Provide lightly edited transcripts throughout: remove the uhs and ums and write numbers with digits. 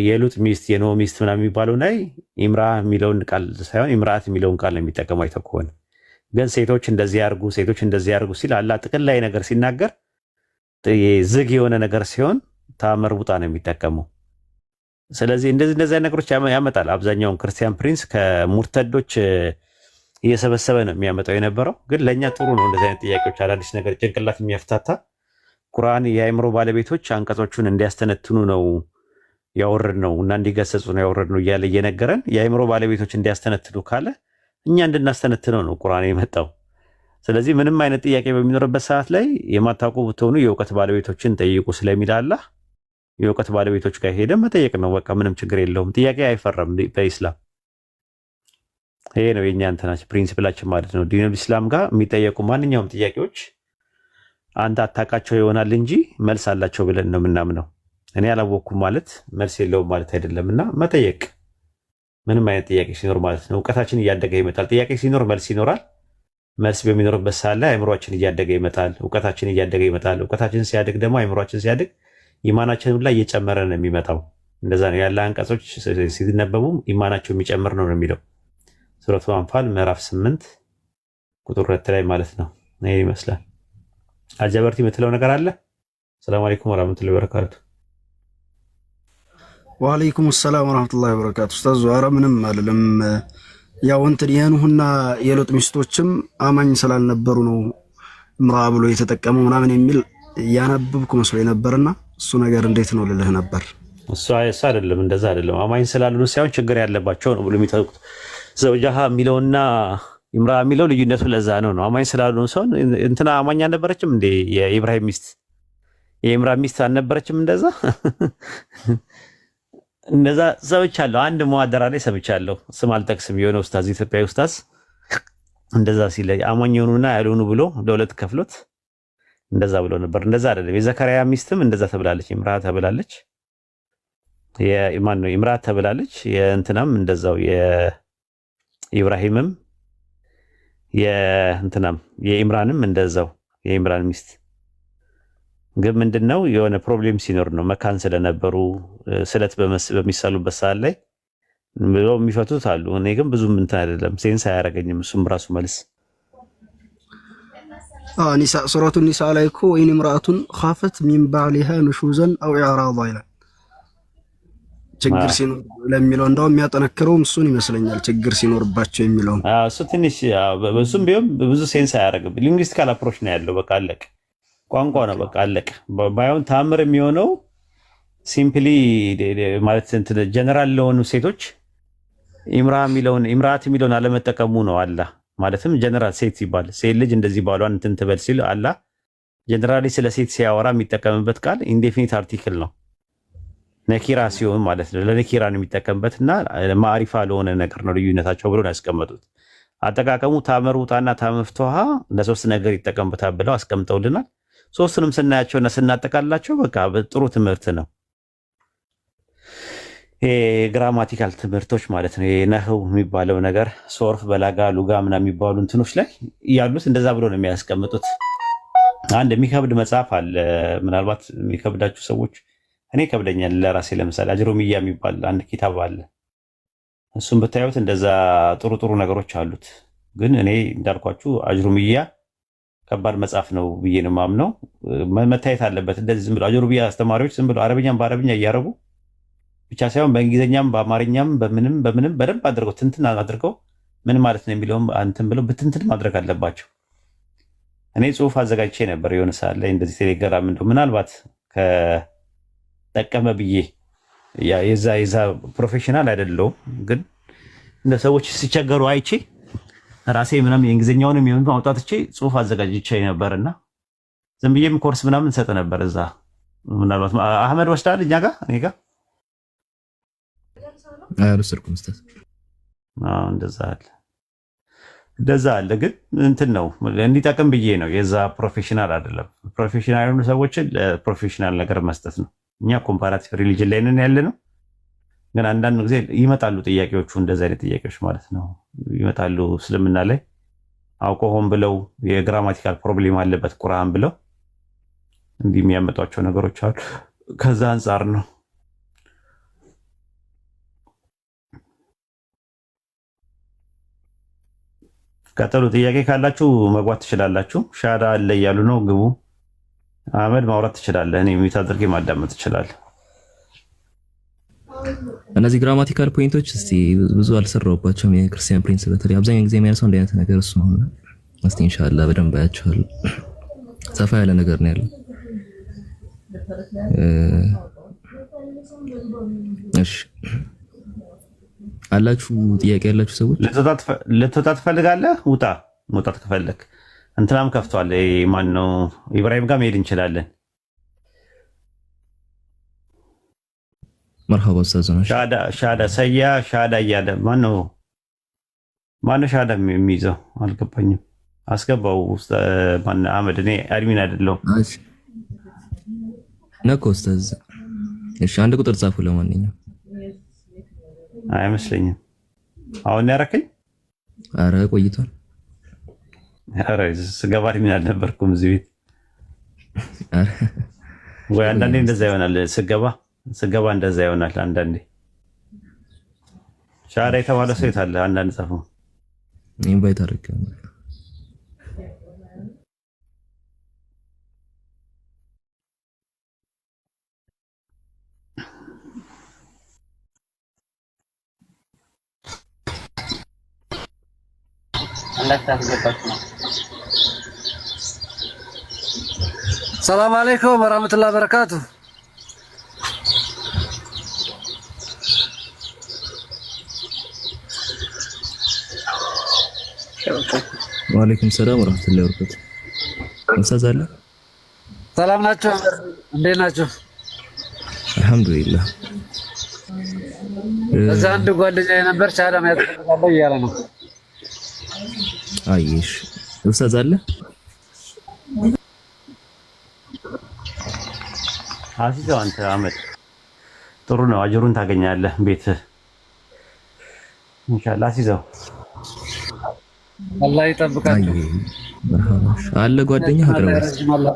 የሉጥ ሚስት የኖ ሚስት ምናምን የሚባለው ላይ ኢምራ የሚለውን ቃል ሳይሆን ኢምራአት የሚለውን ቃል ነው የሚጠቀመው። አይተው ከሆነ ግን ሴቶች እንደዚህ ያርጉ ሴቶች እንደዚህ ያርጉ ሲል አላህ ጥቅል ላይ ነገር ሲናገር ዝግ የሆነ ነገር ሲሆን ታመርቡጣ ነው የሚጠቀመው። ስለዚህ እንደዚህ ነገሮች ያመጣል። አብዛኛውን ክርስቲያን ፕሪንስ ከሙርተዶች እየሰበሰበ ነው የሚያመጣው የነበረው። ግን ለእኛ ጥሩ ነው እንደዚህ አይነት ጥያቄዎች፣ አዳዲስ ነገር ጭንቅላት የሚያፍታታ ቁርአን የአእምሮ ባለቤቶች አንቀጾቹን እንዲያስተነትኑ ነው ያወረድ ነው እና እንዲገሰጹ ነው ያወረድ ነው እያለ እየነገረን የአእምሮ ባለቤቶች እንዲያስተነትኑ ካለ እኛ እንድናስተነትነው ነው ቁርአን የመጣው። ስለዚህ ምንም አይነት ጥያቄ በሚኖርበት ሰዓት ላይ የማታውቁ ብትሆኑ የእውቀት ባለቤቶችን ጠይቁ ስለሚል አላህ የእውቀት ባለቤቶች ጋር ሄደ መጠየቅ ነው። በቃ ምንም ችግር የለውም። ጥያቄ አይፈረም በኢስላም። ይሄ ነው የኛ እንትናችን ፕሪንሲፕላችን ማለት ነው። ዲኑል ኢስላም ጋር የሚጠየቁ ማንኛውም ጥያቄዎች አንተ አታውቃቸው ይሆናል እንጂ መልስ አላቸው ብለን ነው የምናምነው። እኔ አላወቅኩም ማለት መልስ የለውም ማለት አይደለም። እና መጠየቅ ምንም አይነት ጥያቄ ሲኖር ማለት ነው እውቀታችን እያደገ ይመጣል። ጥያቄ ሲኖር መልስ ይኖራል። መልስ በሚኖርበት ሰዓት ላይ አእምሯችን እያደገ ይመጣል። እውቀታችን እያደገ ይመጣል። እውቀታችን ሲያድግ ደግሞ አእምሯችን ሲያድግ ኢማናችን ላይ እየጨመረ ነው የሚመጣው። እንደዛ ነው ያለ አንቀጾች ሲነበቡ ኢማናቸው የሚጨምር ነው የሚለው ሱረቱ አንፋል ምዕራፍ 8 ቁጥር 2 ላይ ማለት ነው። ይሄ ይመስላል። አልጀበርቲ የምትለው ነገር አለ? ሰላም አለይኩም ወራህመቱላሂ ወበረካቱ። ወአለይኩም ሰላም ወራህመቱላሂ ወበረካቱ። ኡስታዝ ዛራ ምንም አይደለም። ያው እንትን የኑህና የሎጥ ሚስቶችም አማኝ ስላልነበሩ ነው ምራ ብሎ የተጠቀመው ምናምን የሚል ያነበብኩ መስሎ ነበርና እሱ ነገር እንዴት ነው ልልህ ነበር። እሱ አይደለም እንደዛ አይደለም። አማኝ ስላልሆኑ ሳይሆን ችግር ያለባቸው ነው ብሎ የሚጠቁት ዘውጃሃ የሚለውና ኢምራ የሚለው ልዩነቱ ለዛ ነው። አማኝ ስላልሆኑ ሳይሆን እንትና አማኝ አልነበረችም እንዴ? የኢብራሂም ሚስት የኢምራ ሚስት አልነበረችም? እንደዛ ሰምቻለሁ። አንድ ሙአደራ ላይ ሰምቻለሁ። ስም አልጠቅስም። የሆነ ኡስታዝ ኢትዮጵያዊ ኡስታዝ እንደዛ ሲል አማኝ የሆኑና ያልሆኑ ብሎ ለሁለት ከፍሎት እንደዛ ብሎ ነበር። እንደዛ አይደለም። የዘከሪያ ሚስትም እንደዛ ተብላለች፣ ኢምራ ተብላለች። የኢማን ነው ኢምራ ተብላለች። የእንትናም እንደዛው የኢብራሂምም የእንትናም የኢምራንም እንደዛው የኢምራን ሚስት ግን ምንድነው የሆነ ፕሮብሌም ሲኖር ነው መካን ስለነበሩ ስለት በሚሳሉበት ሰዓት ላይ ብለው የሚፈቱት አሉ። እኔ ግን ብዙም እንትን አይደለም ሴንስ አያረገኝም። እሱም ራሱ መልስ ኒሳ ሱረቱ ኒሳ ላይ እኮ ወይን ምራአቱን ኻፈት ሚን ባሊሃ ንሹዘን አው ኢዕራዳ ይላል። ችግር ሲኖር ለሚለው እንደው የሚያጠነክረው እሱን ይመስለኛል። ችግር ሲኖርባቸው የሚለው እሱ ትንሽ በሱም ቢሆን ብዙ ሴንስ አያረግም። ሊንግዊስቲካል አፕሮች ነው ያለው። በቃ አለቀ። ቋንቋ ነው በቃ አለቀ። ባይሆን ታምር የሚሆነው ሲምፕሊ ማለት እንትን ጀነራል ለሆኑ ሴቶች ኢምራአት የሚለውን አለመጠቀሙ ነው አላህ። ማለትም ጀነራል ሴት ሲባል ሴት ልጅ እንደዚህ ባሏን እንትን ትበል ሲል አላህ ጀነራሊ ስለ ሴት ሲያወራ የሚጠቀምበት ቃል ኢንዴፊኒት አርቲክል ነው። ነኪራ ሲሆን ማለት ነው ለነኪራ ነው የሚጠቀምበት እና ማዕሪፋ ለሆነ ነገር ነው ልዩነታቸው ብሎ ነው ያስቀመጡት። አጠቃቀሙ ታመርውጣና ታመፍቷሃ ለሶስት ነገር ይጠቀምበታል ብለው አስቀምጠውልናል። ሶስቱንም ስናያቸውና ስናጠቃላቸው በቃ ጥሩ ትምህርት ነው። ግራማቲካል ትምህርቶች ማለት ነው። ነህው የሚባለው ነገር ሶርፍ፣ በላጋ፣ ሉጋ ምናምን የሚባሉ እንትኖች ላይ ያሉት እንደዛ ብሎ ነው የሚያስቀምጡት። አንድ የሚከብድ መጽሐፍ አለ። ምናልባት የሚከብዳችሁ ሰዎች እኔ ከብደኛል ለራሴ። ለምሳሌ አጅሩሚያ የሚባል አንድ ኪታብ አለ። እሱም ብታዩት እንደዛ ጥሩ ጥሩ ነገሮች አሉት። ግን እኔ እንዳልኳችሁ አጅሩሚያ ከባድ መጽሐፍ ነው ብዬ ነው የማምነው። መታየት አለበት። እንደዚህ ዝም ብሎ አጅሩሚያ አስተማሪዎች ዝም ብሎ አረብኛም በአረብኛ እያረጉ ብቻ ሳይሆን በእንግሊዝኛም በአማርኛም በምንም በደንብ አድርገው ትንትን አድርገው ምን ማለት ነው የሚለውም አንተን ብለው ብትንትን ማድረግ አለባቸው። እኔ ጽሁፍ አዘጋጅቼ ነበር የሆነ ሰዓት ላይ እንደዚህ ቴሌግራም እንደው ምናልባት ከጠቀመ ብዬ የዛ ፕሮፌሽናል አይደለሁም፣ ግን እንደ ሰዎች ሲቸገሩ አይቼ ራሴ ምናምን የእንግሊዝኛውንም የምን አውጣትቼ ጽሁፍ አዘጋጅቼ ነበርና ዝም ብዬም ኮርስ ምናምን ሰጥ ነበር እዛ። ምናልባት አህመድ ወስዳል እኛ ጋር እኔ ጋር አልወሰድኩም ኡስታዝ። እንደዛ አለ ግን እንትን ነው እንዲጠቅም ብዬ ነው። የዛ ፕሮፌሽናል አይደለም። ፕሮፌሽናል የሆኑ ሰዎችን ለፕሮፌሽናል ነገር መስጠት ነው። እኛ ኮምፓራቲቭ ሪሊጅን ላይ ነን ያለ ነው። ግን አንዳንድ ጊዜ ይመጣሉ ጥያቄዎቹ፣ እንደዚህ አይነት ጥያቄዎች ማለት ነው ይመጣሉ። እስልምና ላይ አውቀው ሆን ብለው የግራማቲካል ፕሮብሌም አለበት ቁርአን ብለው እንዲህ የሚያመጧቸው ነገሮች አሉ። ከዛ አንጻር ነው ቀጥሉ። ጥያቄ ካላችሁ መግባት ትችላላችሁ። ሻዳ አለ እያሉ ነው። ግቡ። አህመድ ማውራት ትችላለህ። እኔ ሚውት አድርጌ ማዳመጥ ትችላለህ። እነዚህ ግራማቲካል ፖይንቶች እስቲ ብዙ አልሰራሁባቸውም። የክርስቲያን ፕሪንስ በተለይ አብዛኛው ጊዜ የሚያነሳው እንደ አይነት ነገር እሱ ነው። እስቲ ኢንሻአላህ በደንብ አያችኋለሁ። ሰፋ ያለ ነገር ነው ያለው። እሺ አላችሁ ጥያቄ ያላችሁ ሰዎች ልትወጣ ትፈልጋለህ? ውጣ። መውጣት ከፈለክ እንትናም ከፍቷል። ማን ነው ኢብራሂም ጋር መሄድ እንችላለን። መርሐባ ኡስታዝ ነው። ሻዳ ሰያ ሻዳ እያለ ማን ነው ሻዳ የሚይዘው አልገባኝም። አስገባው ማን አህመድ። እኔ አድሚን አይደለሁም ነኮ ኡስታዝ። እሺ አንድ ቁጥር ጻፉ። ለማንኛውም አይመስለኝም። አሁን ያረከኝ? አረ ቆይቷል። አረ ስገባ አድሚን አልነበርኩም እዚህ ቤት። ወይ አንዳንዴ እንደዛ ይሆናል። ስገባ እንደዛ ይሆናል አንዳንዴ። ሻዳ የተባለ ሰው የታለ? አንዳንድ ጻፉ። ኢንቫይት አድርገው ሰላም አለይኩም ወራህመቱላሂ ወበረካቱ። ወአለይኩም ሰላም ወራህመቱላሂ ወበረካቱ። ኡስታዝ አለ? ሰላም ናችሁ? እንዴት ናችሁ? አልሐምዱሊላህ። እዛ አንድ ጓደኛዬ ነበር ሻዳ ያስፈልጋለሁ እያለ ነው። አይሽ ኡስታዝ አለ? አሲዘው አንተ አህመድ ጥሩ ነው። አጅሩን ታገኛለህ ቤትህ ኢንሻአላህ። አሲዘው አላህ ይጠብቃችሁ። አለ ጓደኛ አቅርበው።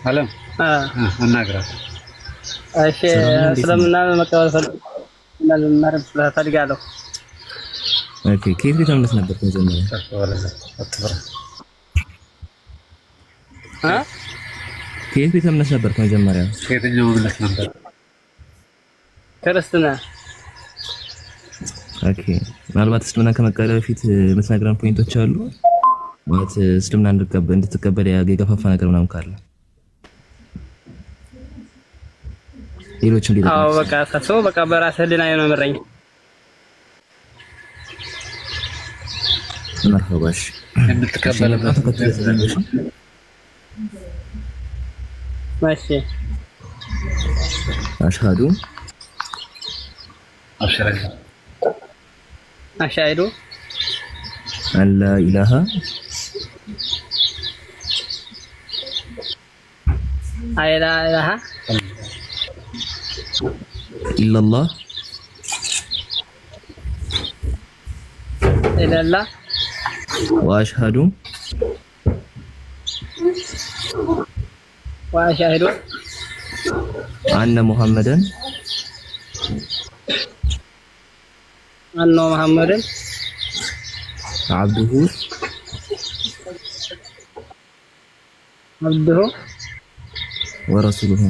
አለም እናግራት። እሺ ስለምና መቀበል ፈልጋለሁ። ኦኬ ከየት ቤተ እምነት ነበር መጀመሪያ? ከየት ቤተ እምነት ነበር መጀመሪያ? ከየትኛው እምነት ነበር? ክርስትና። ኦኬ ምናልባት እስልምና ከመቀበል በፊት የምትነግረን ፖይንቶች አሉ ማለት እስልምና እንድትቀበል የገፋፋ ነገር ምናምን ካለ ሌሎችም ሊደርሱ? አዎ በቃ ሳስበው በቃ በራስህ ህሊና ነው የመረኝ። መርሐባሽ የምትቀበልበት ማሽ አሽሃዱ አሽሃዱ አላ ኢላሃ ኢላሃ ኢላላህ ኢላላህ ወአሽሃዱ አነ ሙሐመደን አብዱሁ ወረሱሉሁ።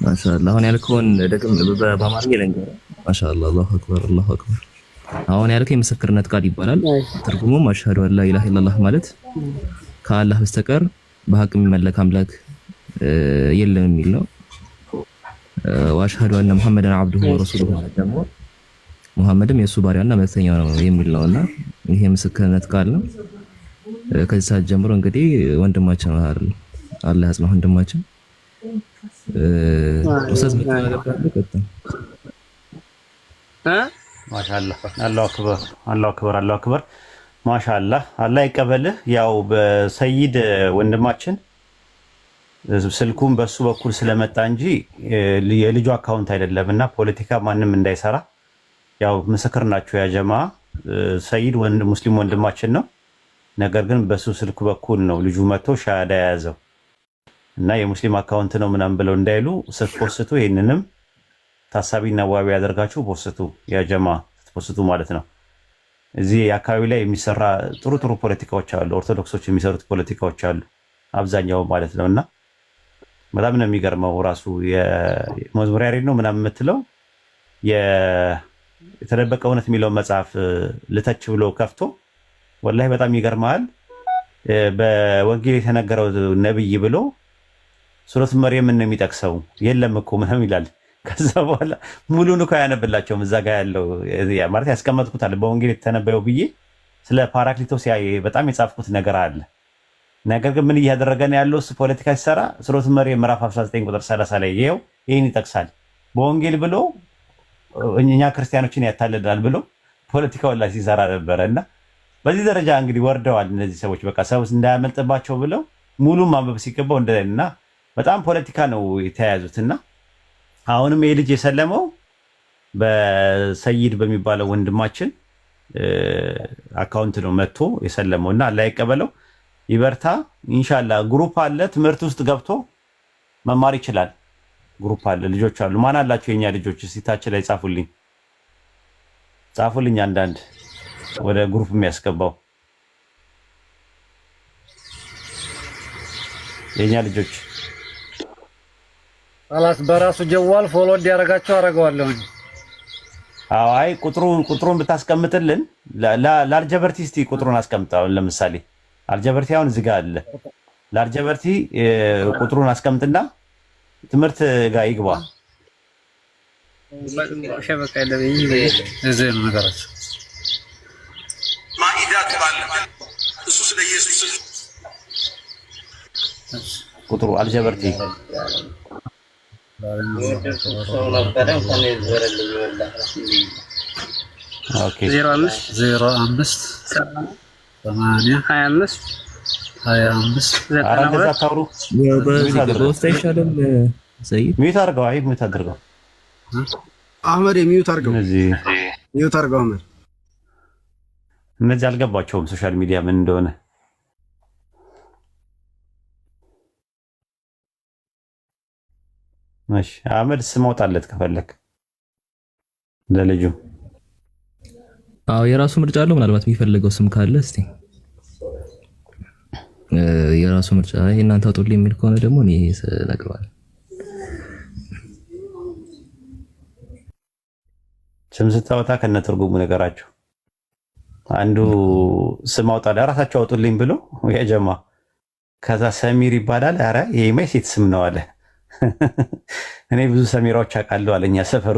ማሻአላህ አሁን ያልከውን ደግም በአማርኛ ልንገርህ። ማሻአላህ አላሁ አክበር አላሁ አክበር። አሁን ያልከው የምስክርነት ቃል ይባላል። ትርጉሙም አሽሃዱ አላ ኢላሀ ኢላላህ ማለት ከአላህ በስተቀር በሐቅ የሚመለክ አምላክ የለም የሚል ነው። ወአሽሃዱ አነ ሙሐመደን አብዱሁ ወረሱሉሁ ማለት ደግሞ ሙሐመድም የእሱ ባሪያና መልእክተኛው ነው የሚል ነውና ይሄ የምስክርነት ቃል ነው። ከዚህ ሰዓት ጀምሮ እንግዲህ ወንድማችን ነው አይደል? አላህ ያጽናህ ወንድማችን። ኡስታዝ ማሻአላህ አላሁ አክበር አላሁ አክበር አላሁ አክበር። ማሻአላህ አላህ ይቀበልህ። ያው በሰይድ ወንድማችን ስልኩም በሱ በኩል ስለመጣ እንጂ የልጁ አካውንት አይደለምና ፖለቲካ ማንም እንዳይሰራ ያው ምስክር ናቸው ያ ጀማ። ሰይድ ሙስሊም ወንድማችን ነው። ነገር ግን በሱ ስልክ በኩል ነው ልጁ መጥቶ ሻሃዳ የያዘው። እና የሙስሊም አካውንት ነው ምናምን ብለው እንዳይሉ ስትፖስቱ ይህንንም ታሳቢና ዋቢ ያደርጋችሁ ፖስቱ። የጀማ ስትፖስቱ ማለት ነው። እዚህ አካባቢ ላይ የሚሰራ ጥሩ ጥሩ ፖለቲካዎች አሉ። ኦርቶዶክሶች የሚሰሩት ፖለቲካዎች አሉ አብዛኛው ማለት ነው። እና በጣም ነው የሚገርመው። ራሱ የመዝሙር ያሬድ ነው ምናምን የምትለው የተደበቀ እውነት የሚለው መጽሐፍ ልተች ብሎ ከፍቶ ወላሂ በጣም ይገርማል። በወንጌል የተነገረው ነብይ ብሎ ሱረት መርየምን ነው የሚጠቅሰው። የለም እኮ ምናምን ይላል። ከዛ በኋላ ሙሉን እኮ ያነብላቸውም እዛ ጋር ያለው ማለት ያስቀመጥኩታል በወንጌል የተነበየው ብዬ ስለ ፓራክሊቶስ በጣም የጻፍኩት ነገር አለ። ነገር ግን ምን እያደረገ ነው ያለው? እሱ ፖለቲካ ሲሰራ ሱረት መርየም ምዕራፍ 19 ቁጥር 30 ላይ ይሄን ይጠቅሳል። በወንጌል ብሎ እኛ ክርስቲያኖችን ያታልላል ብሎ ፖለቲካው ላይ ሲሰራ ነበረ። እና በዚህ ደረጃ እንግዲህ ወርደዋል እነዚህ ሰዎች። በቃ ሰው እንዳያመልጥባቸው ብለው ሙሉ ማንበብ ሲገባው እንደና በጣም ፖለቲካ ነው የተያያዙትና አሁንም ይሄ ልጅ የሰለመው በሰይድ በሚባለው ወንድማችን አካውንት ነው መጥቶ የሰለመው እና አላህ ይቀበለው ይበርታ። ኢንሻአላህ ግሩፕ አለ፣ ትምህርት ውስጥ ገብቶ መማር ይችላል። ግሩፕ አለ፣ ልጆች አሉ። ማን አላችሁ የኛ ልጆች? ሲታች ላይ ጻፉልኝ አንዳንድ ወደ ግሩፕ የሚያስገባው የኛ ልጆች አላስ በራሱ ጀዋል ፎሎ እንዲያረጋቸው አረጋዋለሁ። አይ ቁጥሩን ብታስቀምጥልን ለአልጀበርቲ እስቲ ቁጥሩን አስቀምጣው። ለምሳሌ አልጀበርቲ አሁን እዚህ ጋር አለ። ለአልጀበርቲ ቁጥሩን አስቀምጥና ትምህርት ጋር ይግባ። ሸበካ ለበይ እዚህ ነው ነገራቸው። ማኢዳ ተባለ እሱ ስለ ኢየሱስ ቁጥሩ አልጀበርቲ ኦኬ 05 ሚዩት አድርገው። አይ ሚዩት አድርገው አህመድ ሚዩት አድርገው። ሚዩት አድርገው አህመድ። እነዚህ አልገባቸውም ሶሻል ሚዲያ ምን እንደሆነ። እሺ አህመድ ስም አውጣለት ከፈለክ ለልጁ። አዎ የራሱ ምርጫ አለው። ምናልባት የሚፈልገው ስም ካለ እስቲ የራሱ ምርጫ። እናንተ አውጡልኝ የሚል ከሆነ ደግሞ እኔ እነግረዋለሁ። ስም ስታወጣ ከነትርጉሙ ነገራቸው። አንዱ ስም አውጣ ለራሳቸው አውጡልኝ ብሎ የጀማ ከዛ ሰሚር ይባላል። ኧረ ይሄማ የሴት ስም ነው አለ። እኔ ብዙ ሰሚራዎች አውቃለሁ አለ። እኛ ሰፈር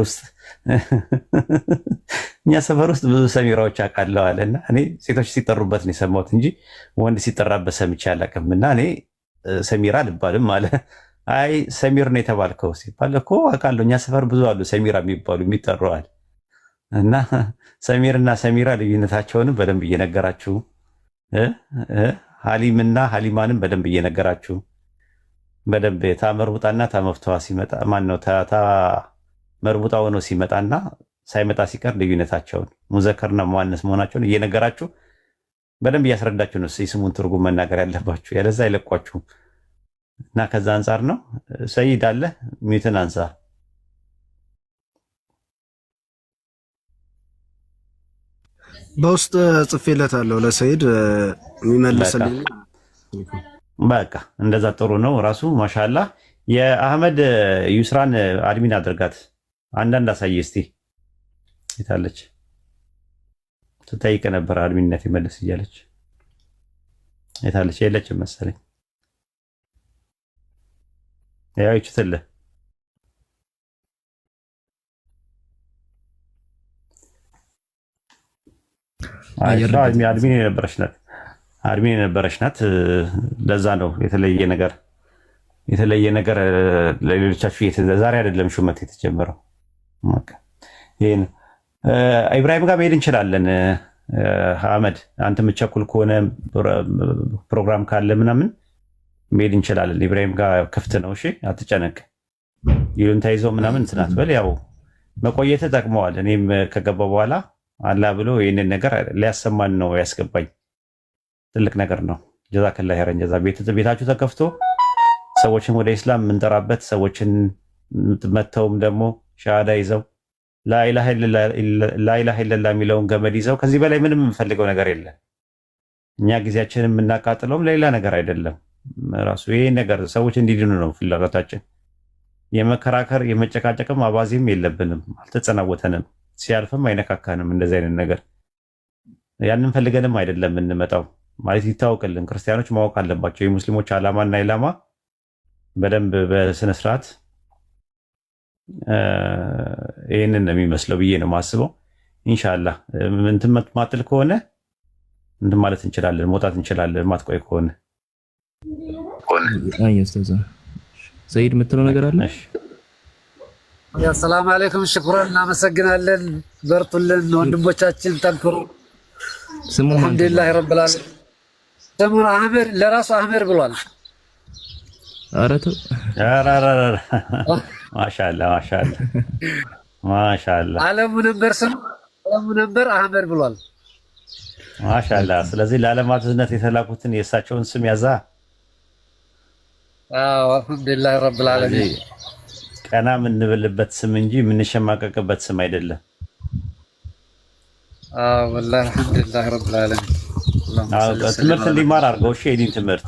ውስጥ ብዙ ሰሚራዎች አውቃለሁ አለ። እና እኔ ሴቶች ሲጠሩበት ነው የሰማሁት እንጂ ወንድ ሲጠራበት ሰምቼ አላውቅም። እና እኔ ሰሚራ አልባልም አለ። አይ ሰሚር ነው የተባልከው ሲባል እኮ አውቃለሁ፣ እኛ ሰፈር ብዙ አሉ ሰሚራ የሚባሉ የሚጠሩዋል። እና ሰሚርና ሰሚራ ልዩነታቸውንም በደንብ እየነገራችሁ ሀሊምና ሀሊማንም በደንብ እየነገራችሁ በደንብ ታመርቡጣና ታመፍተዋ ሲመጣ ማን ነው መርቡጣ ሆኖ ሲመጣና ሳይመጣ ሲቀር ልዩነታቸውን ሙዘከርና ሙአነስ መሆናቸውን እየነገራችሁ በደንብ እያስረዳችሁ ነው የስሙን ትርጉም መናገር ያለባችሁ። ያለዛ አይለቋችሁም። እና ከዛ አንጻር ነው። ሰይድ አለ ሚዩትን አንሳ። በውስጥ ጽፌለታለሁ ለሰይድ የሚመልስልኝ። በቃ እንደዛ ጥሩ ነው። ራሱ ማሻላ የአህመድ ዩስራን አድሚን አድርጋት። አንዳንድ አሳይ እስቲ የታለች ትጠይቅ ነበር አድሚንነት ይመለስ እያለች የታለች? የለችም መሰለኝ። ያው ይችላል አድሚን የነበረች ናት። ለዛ ነው የተለየ ነገር ለሌሎቻችሁ ዛሬ አይደለም ሹመት የተጀመረው። ይሄን ኢብራሂም ጋር መሄድ እንችላለን። አህመድ አንተ የምትቸኩል ከሆነ ፕሮግራም ካለ ምናምን መሄድ እንችላለን። ኢብራሂም ጋር ክፍት ነው። እሺ አትጨነቅ። ይሉን ተይዘው ምናምን እንትናት በል። ያው መቆየት ጠቅመዋል። እኔም ከገባ በኋላ አላ ብሎ ይህንን ነገር ሊያሰማን ነው ያስገባኝ። ትልቅ ነገር ነው። ጀዛከላ ኸይረን ጀዛ። ቤታችሁ ተከፍቶ ሰዎችን ወደ ኢስላም የምንጠራበት ሰዎችን መተውም ደግሞ ሻሃዳ ይዘው ላኢላሃ ኢለላህ የሚለውን ገመድ ይዘው ከዚህ በላይ ምንም የምንፈልገው ነገር የለም። እኛ ጊዜያችንን የምናቃጥለውም ለሌላ ነገር አይደለም። ራሱ ይሄ ነገር ሰዎች እንዲድኑ ነው ፍላጎታችን። የመከራከር የመጨቃጨቅም አባዜም የለብንም። አልተጸናወተንም፣ ሲያልፍም አይነካካንም። እንደዚህ አይነት ነገር ያንን ፈልገንም አይደለም የምንመጣው ማለት ይታወቅልን። ክርስቲያኖች ማወቅ አለባቸው የሙስሊሞች ዓላማና ኢላማ በደንብ በስነ ስርዓት ይህንን ነው የሚመስለው ብዬ ነው የማስበው። ኢንሻአላህ እንትን ማጥል ከሆነ እንትን ማለት እንችላለን፣ መውጣት እንችላለን። ማትቆይ ከሆነ ሰይድ የምትለው ነገር አለ? ሰላም አለይኩም ሽኩራን፣ እናመሰግናለን። በርቱልን ወንድሞቻችን፣ ጠንክሩ። አልሐምዱሊላህ ረብል ዓለሚን። ስሙን አህመድ ለራሱ አህመድ ብሏል። ኧረ ተው! ማሻአላህ ማሻአላህ። አለሙ ነበር ስሙ፣ አለሙ ነበር አህመድ ብሏል። ማሻአላህ። ስለዚህ ለዓለማት እዝነት የተላኩትን የእሳቸውን ስም ያዛ። አልሐምዱሊላህ ረብል ዓለሚን። ቀና የምንብልበት ስም እንጂ የምንሸማቀቅበት ስም አይደለም። ወላሂ አልሐምዱሊላህ ረብል ዓለሚን። ትምህርት እንዲማር አድርገው። እሺ የዲን ትምህርት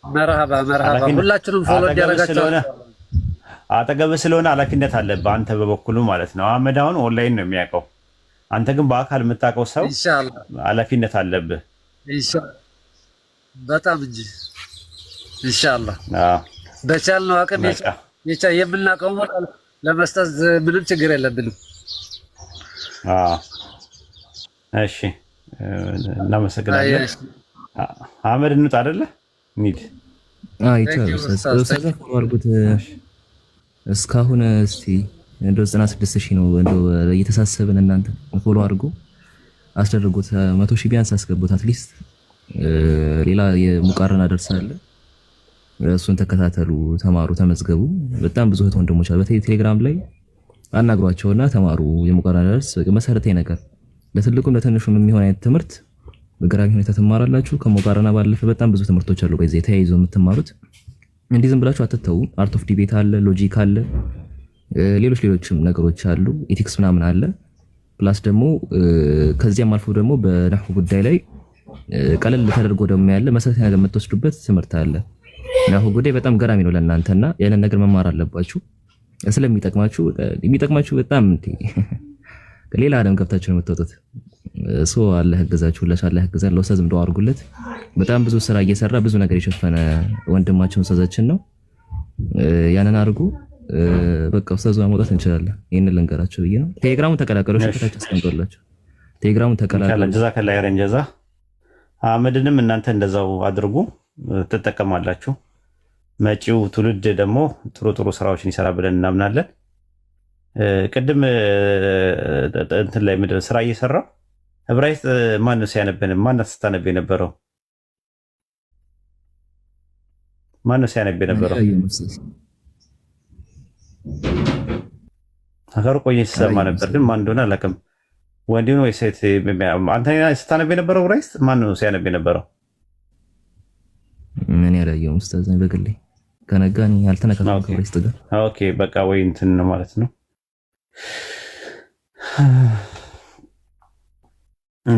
መርሃባ ሁላችንም ፎሎ እንዲያደርጋቸው አጠገብህ ስለሆነ ኃላፊነት አለብህ አንተ በበኩሉ ማለት ነው። አህመድ አሁን ኦንላይን ነው የሚያውቀው፣ አንተ ግን በአካል የምታውቀው ሰው ኃላፊነት አለብህ። ኢንሻአላህ በጣም እንጂ ኢንሻአላህ በቻልነው አቅም የምናውቀው ለመስጠት ምንም ችግር የለብንም። እሺ እናመሰግናለን። አህመድ እንውጣ አይደለ? እንሂድ። እስካሁን እስቲ እንደው 96,000 ነው እንደው እየተሳሰብን እናንተ ፎሎ አድርጎ አስደርጉት 100,000 ቢያንስ አስገቡት። አትሊስት ሌላ የሙቃረና ደርሳለ፣ እሱን ተከታተሉ፣ ተማሩ፣ ተመዝገቡ። በጣም ብዙ እህት ወንድሞች በተለይ ቴሌግራም ላይ አናግሯቸውና ተማሩ። የሙቃረና ደርስ መሰረታዊ ነገር ለትልቁም ለትንሹም የሚሆን አይነት ትምህርት በግራሚ ሁኔታ ትማራላችሁ። ከሙቃረና ባለፈ በጣም ብዙ ትምህርቶች አሉ በዚህ ተያይዞ የምትማሩት። እንዲህ ዝም ብላችሁ አትተው። አርት ኦፍ ዲቤት አለ፣ ሎጂክ አለ፣ ሌሎችም ነገሮች አሉ፣ ኤቲክስ ምናምን አለ። ፕላስ ደግሞ ከዚያም አልፎ ደግሞ በነህው ጉዳይ ላይ ቀለል ተደርጎ ደግሞ ያለ መሰረታዊ ነገር የምትወስዱበት ትምህርት አለ። ነህው ጉዳይ በጣም ገራሚ ነው ለእናንተና ያንን ነገር መማር አለባችሁ። ስለሚጠቅማችሁ በጣም ሌላ ዓለም ገብታችሁ ነው የምትወጡት። አላህ ያግዛችሁ፣ አላህ ያግዛን። ለኡስታዝም ዱዓ አድርጉለት። በጣም ብዙ ስራ እየሰራ ብዙ ነገር የሸፈነ ወንድማችን ኡስታዛችን ነው። ያንን አድርጉ። በቃ ኡስታዙ ማውጣት እንችላለን። ይሄንን ልንገራችሁ ብዬ ነው። ቴሌግራሙን ተቀላቀሉ። ሽታችሁ አስቀምጦላችሁ ቴሌግራሙን ተቀላቀሉ። ጀዛከላህ ኸይረን ጀዛ። አህመድንም እናንተ እንደዛው አድርጉ፣ ትጠቀማላችሁ። መጪው ትውልድ ደግሞ ጥሩ ስራዎችን ይሰራ ብለን እናምናለን። ቅድም እንትን ላይ ምንድን ስራ እየሰራው ዕብራይስጥ ማን ነው ሲያነብን? ማን ነው ስታነብ የነበረው? ማን ነው ሲያነብ የነበረው? አገሩ ቆየ ሲሰማ ነበር፣ ግን ማን እንደሆነ አላውቅም። ወንድ ነው ወይስ ሴት? አንተ ስታነብ የነበረው ዕብራይስጥ ማን ነው ሲያነብ የነበረው? ምን ያላየው ኡስታዝ ነው በግሌ ከነጋኒ ያልተነካከው ዕብራይስጥ ጋር። ኦኬ በቃ ወይ እንትን ነው ማለት ነው።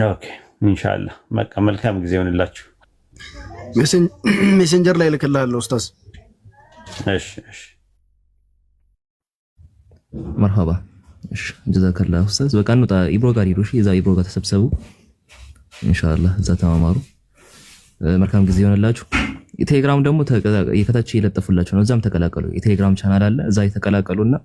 ኦኬ ኢንሻአላህ በቃ መልካም ጊዜ ይሆንላችሁ። ሜሴንጀር ላይ ልክልሃለሁ ኡስታዝ። እሺ መርሐባ። እሺ ጀዛከላህ ኡስታዝ። በቃ እንውጣ። ኢብሮ ጋር ሂዱ። እሺ እዛ ኢብሮ ጋር ተሰብሰቡ ኢንሻአላህ፣ እዛ ተማማሩ። መልካም ጊዜ ይሆንላችሁ። የቴሌግራም ደግሞ የከታች እየለጠፉላችሁ ነው፣ እዛም ተቀላቀሉ። የቴሌግራም ቻናል አለ፣ እዛ የተቀላቀሉና